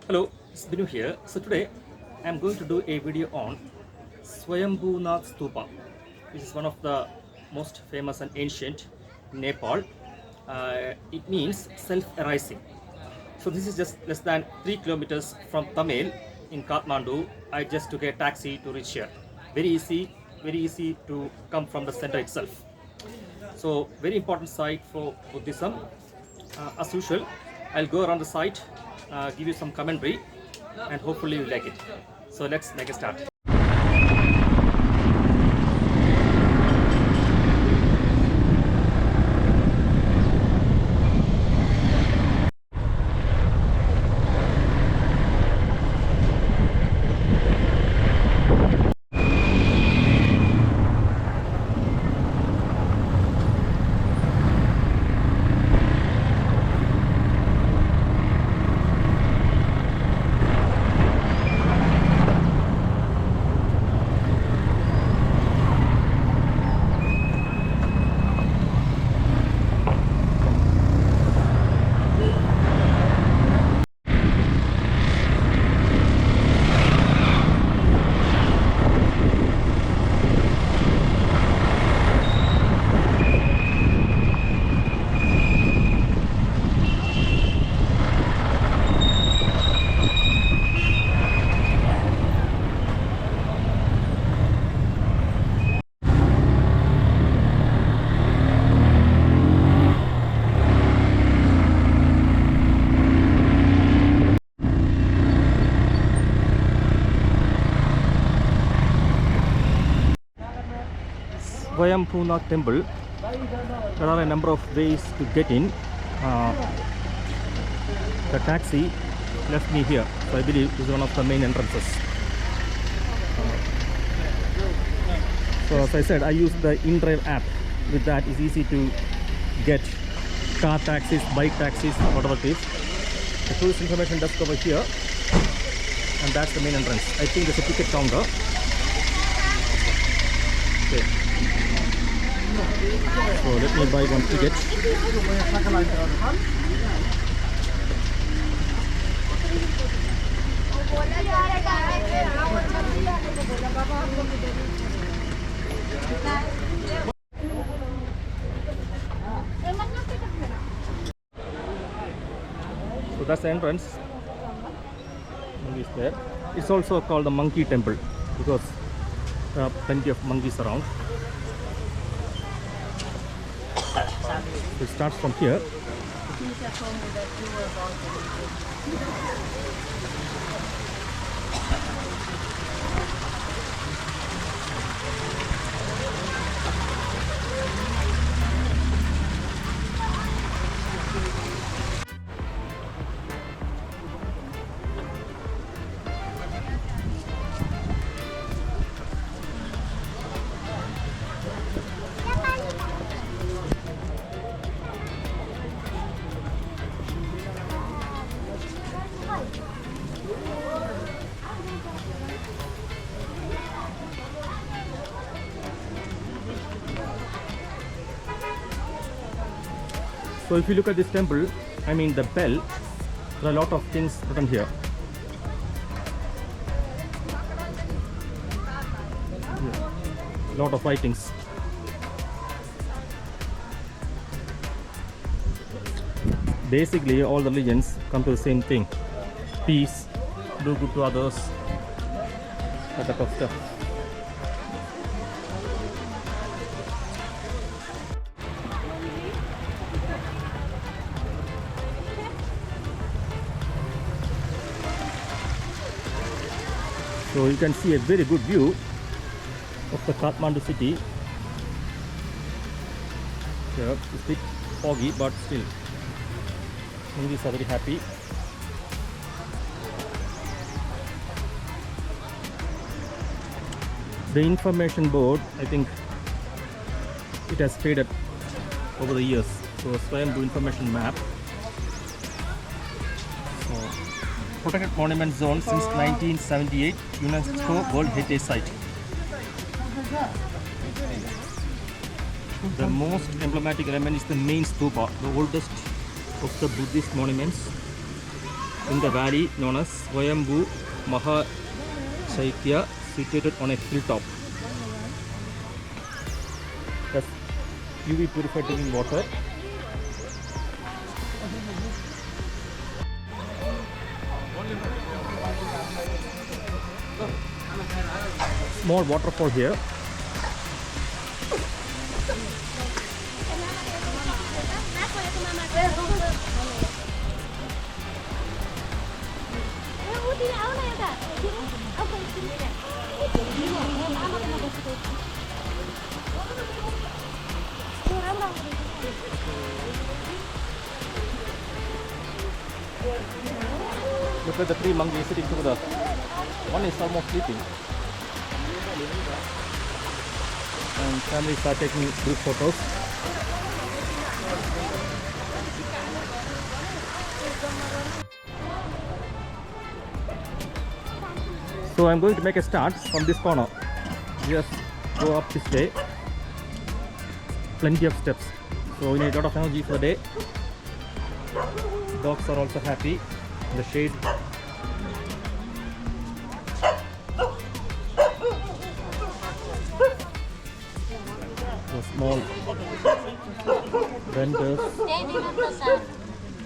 Hello, it's Binu here. So today I'm going to do a video on Swayambunath Stupa, which is one of the most famous and ancient in Nepal. It means self-arising. So this is just less than 3 kilometers from Tamil in Kathmandu. I just took a taxi to reach here. Very easy to come from the center itself. So very important site for Buddhism. As usual, I'll go around the site, give you some commentary, and hopefully you like it. So let's make a start. Swayambhunath temple. There are a number of ways to get in. The taxi left me here, so I believe this is one of the main entrances. So as I said, I use the InDrive app. With that, it's easy to get car taxis, bike taxis, whatever it is. The tourist information desk over here, and that's the main entrance. I think there's a ticket counter. Okay. So let me buy one ticket. So that's the entrance. Monkeys there. It's also called the monkey temple because there are plenty of monkeys around. It starts from here. So if you look at this temple, I mean the bell, there are a lot of things written here. A lot of writings. Basically, all the religions come to the same thing: peace, do good to others, that type of stuff. So you can see a very good view of the Kathmandu city. Yeah, it's a bit foggy, but still, monkeys are very happy. The information board, I think it has faded over the years. So Swayambu information map. Protected monument zone since 1978, UNESCO World Heritage Site. The most emblematic element is the main stupa, the oldest of the Buddhist monuments. in the valley known as Swayambu Maha Chaitya, situated on a hilltop. That's UV purified drinking water. Small waterfall here. Look at the three monkeys sitting together. One is almost sleeping. And families are taking group photos. So I'm going to make a start from this corner. Just go up this way. Plenty of steps. So we need a lot of energy for the day. Dogs are also happy in the shade. So small vendors.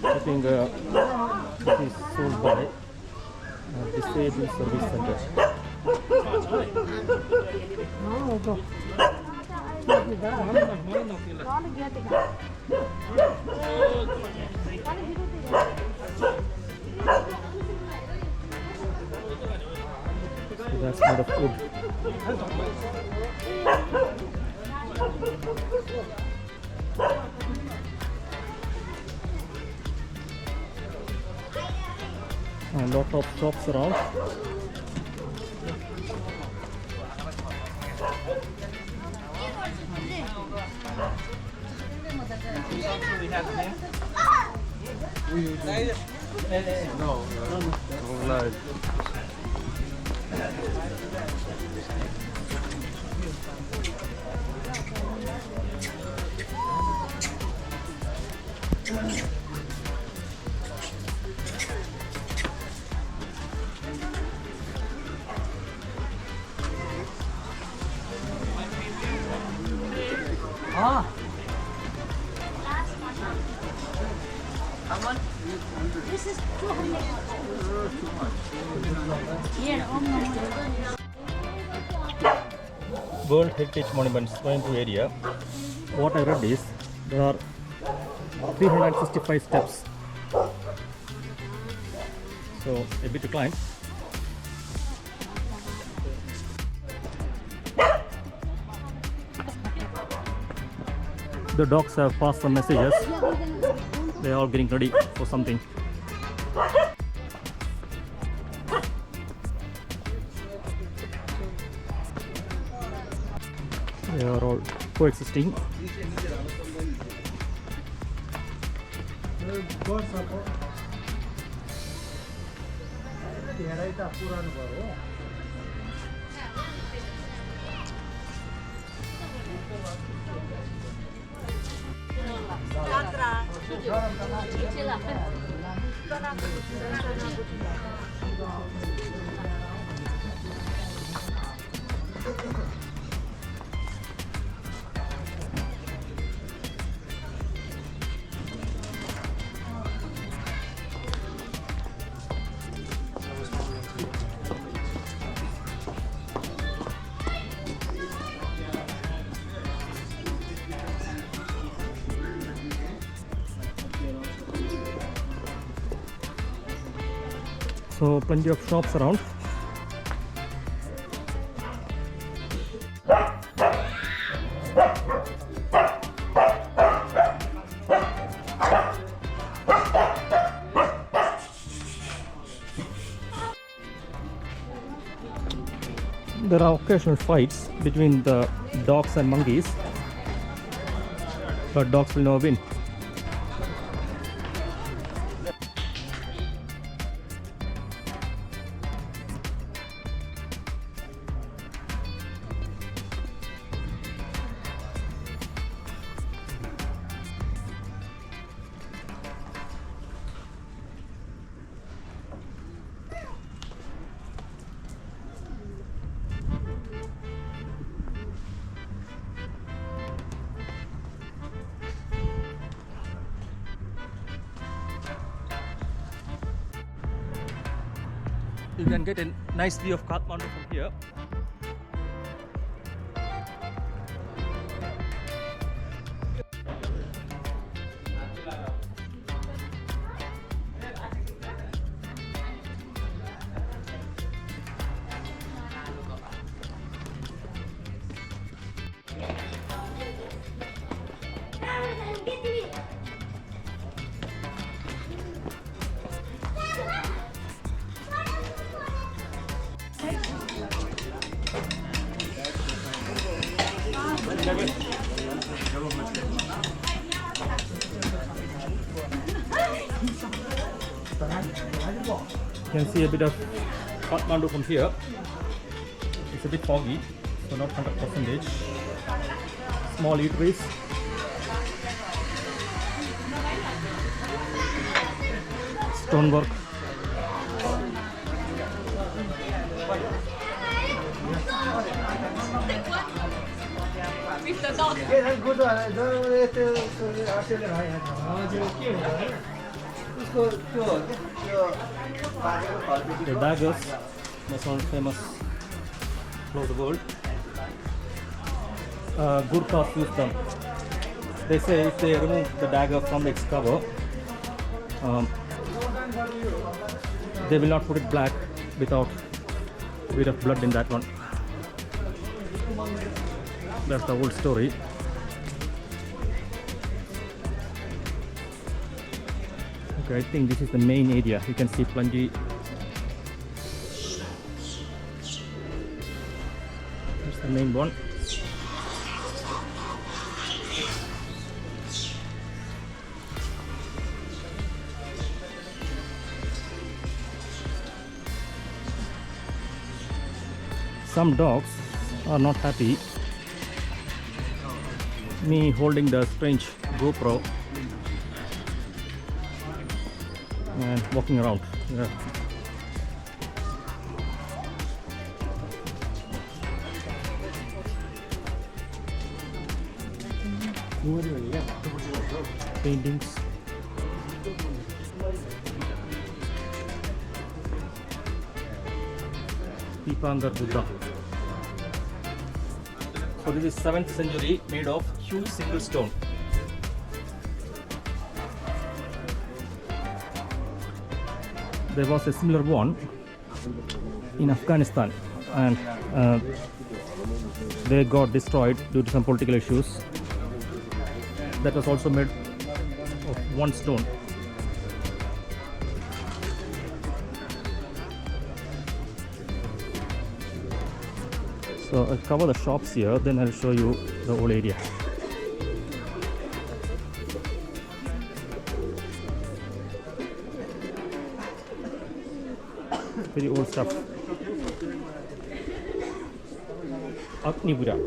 I think this is sold by Disabled Service Center. So that's made of wood. A lot of shops around. This is 200. World Heritage Monument, Swayambu area. What I read is there are 365 steps. So a bit to climb. The dogs have passed some messages. They are all getting ready for something. They are all coexisting. So plenty of shops around. There are occasional fights between the dogs and monkeys, but dogs will never win. you can get a nice view of Kathmandu from here. You can see a bit of Kathmandu from here. It's a bit foggy, so not 100%. Small eateries. Stonework. The daggers, that's one famous all over the world. Gurkhas use them. They say if they remove the dagger from its cover, they will not put it black without a bit of blood in that one. That's the old story. Okay, I think this is the main area. You can see plenty. That's the main one. Some dogs are not happy. Me holding the strange GoPro and walking around. Yeah. Paintings. Buddha. So this is 7th century, made of huge single stone. There was a similar one in Afghanistan, and they got destroyed due to some political issues. That was also made of one stone. So I'll cover the shops here, then I'll show you the whole area. Very old stuff. Agni Buddha.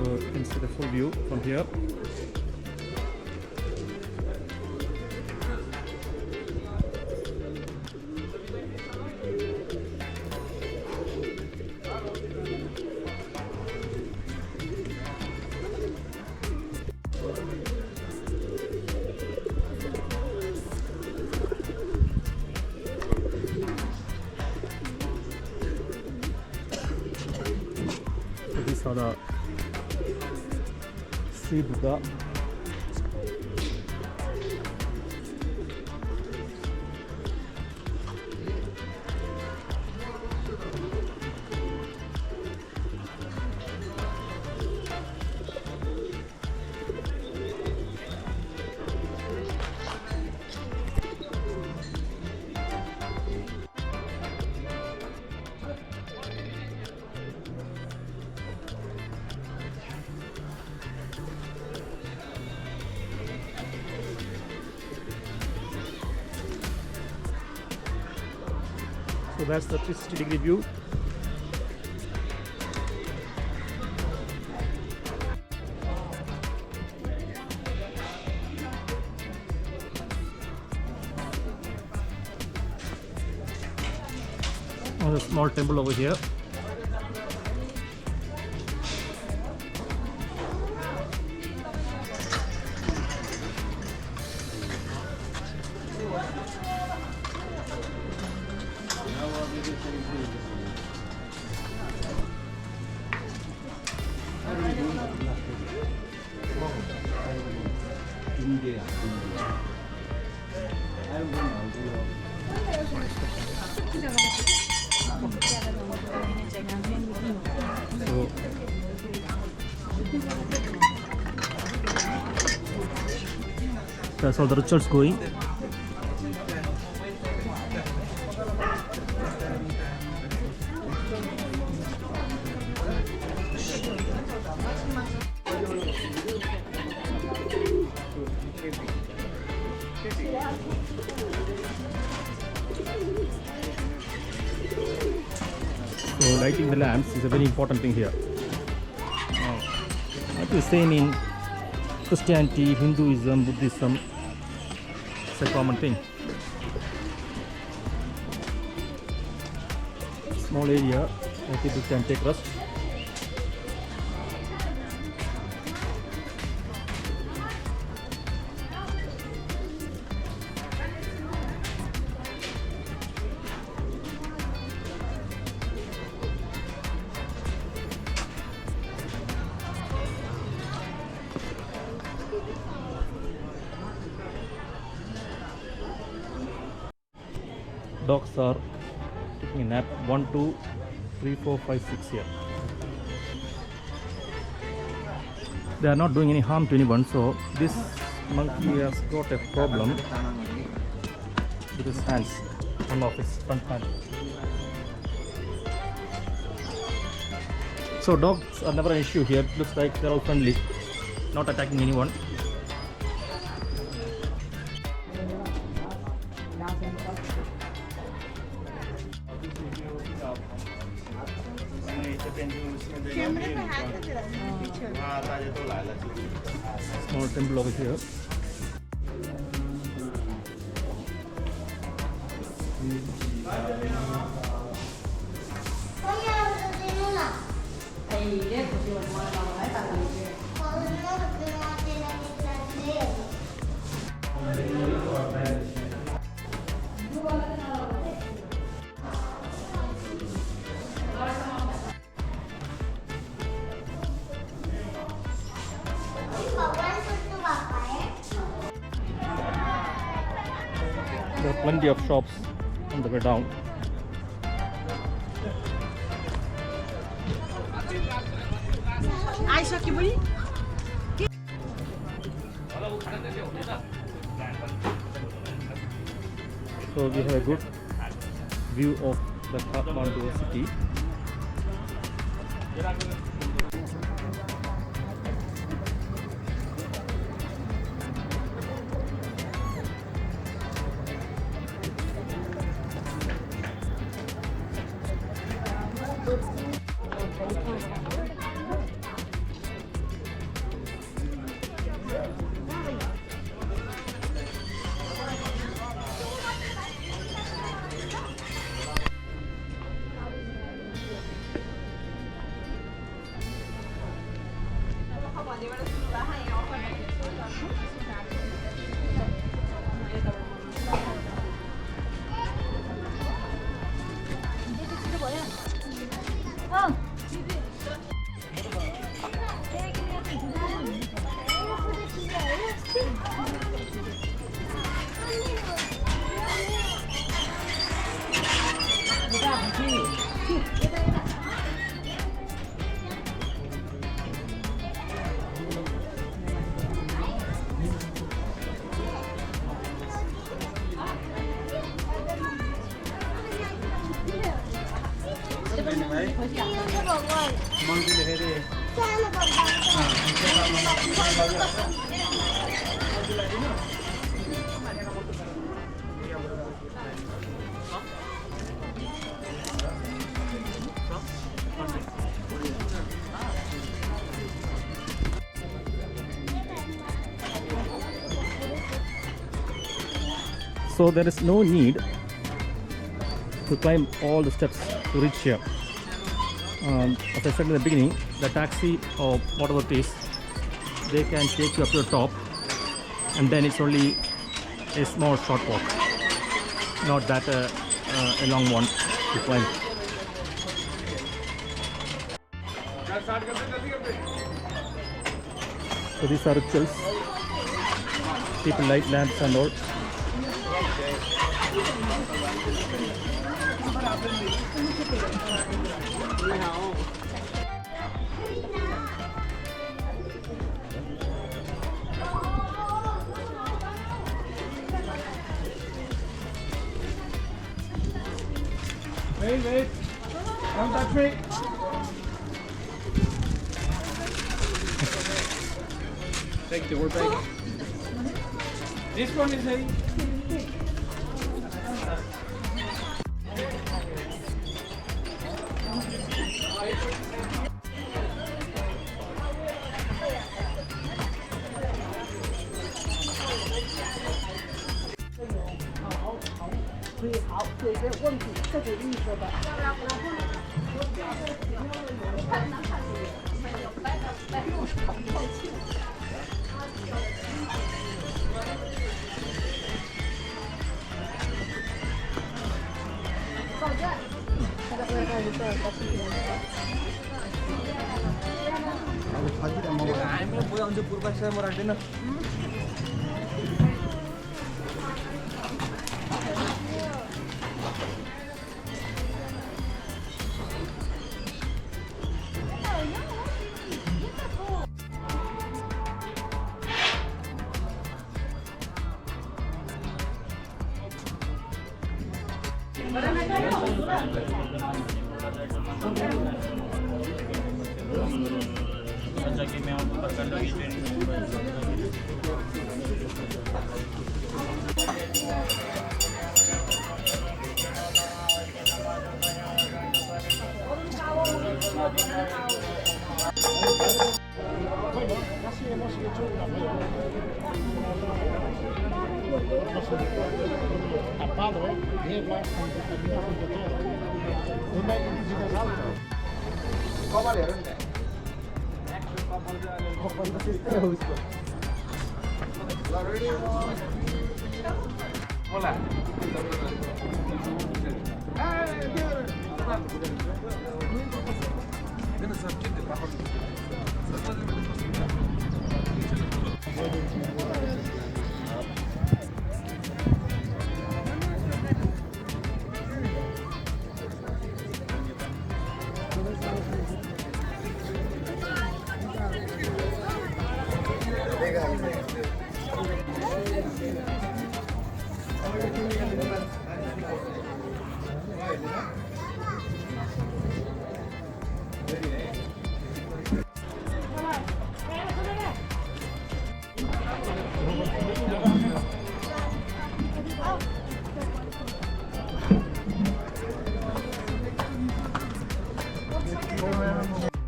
You can see the full view from here. These are the Buddha. So that's the 360-degree view. There's a small temple over here. So, that's all the rituals going. So lighting the lamps is a very important thing here. I think the same in Christianity, Hinduism, Buddhism. It's a common thing. Small area where people can take rest. Dogs are taking a nap. 1, 2, 3, 4, 5, 6 here. They are not doing any harm to anyone, so this monkey has got a problem with his hands, one of his front hand. So dogs are never an issue here. It looks like they're all friendly, not attacking anyone. Small temple over here. There are plenty of shops on the way down. So we have a good view of the Kathmandu city. So there is no need to climb all the steps to reach here. As I said in the beginning, the taxi or whatever it is, they can take you up to the top, and then it's only a small short walk, not that a long one to climb. So these are rituals. People light lamps and all. Wait, don't touch me. Take the word back. This one is heavy.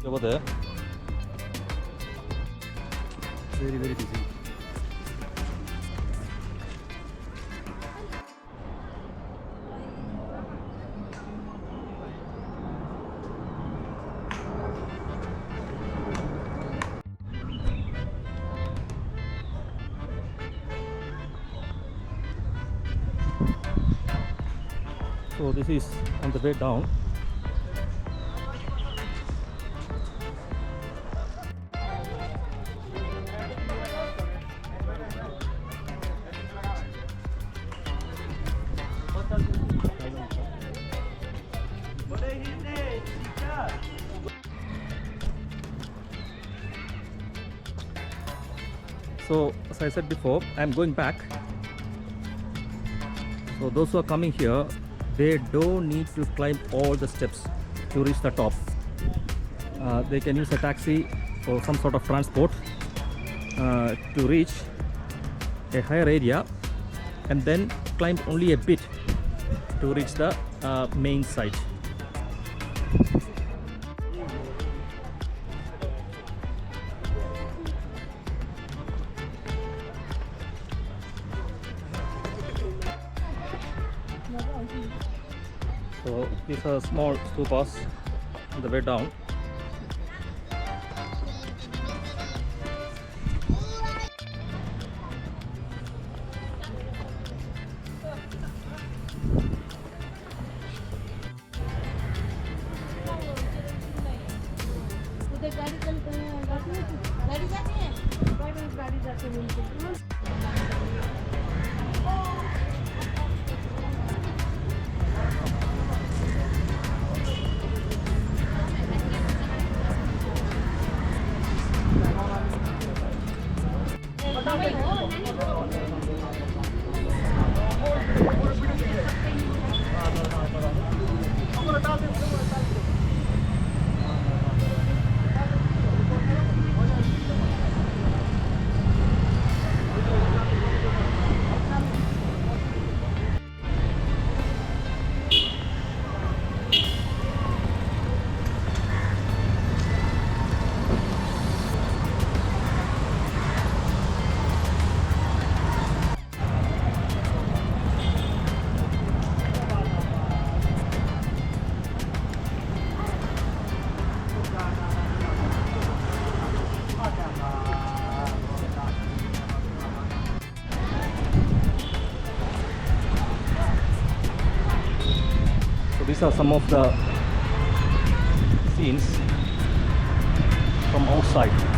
Over there. Very, very busy. So this is on the way down. So as I said before, I'm going back. So those who are coming here, they don't need to climb all the steps to reach the top. They can use a taxi or some sort of transport to reach a higher area and then climb only a bit to reach the main site. So these are small stupas on the way down. These are some of the scenes from outside.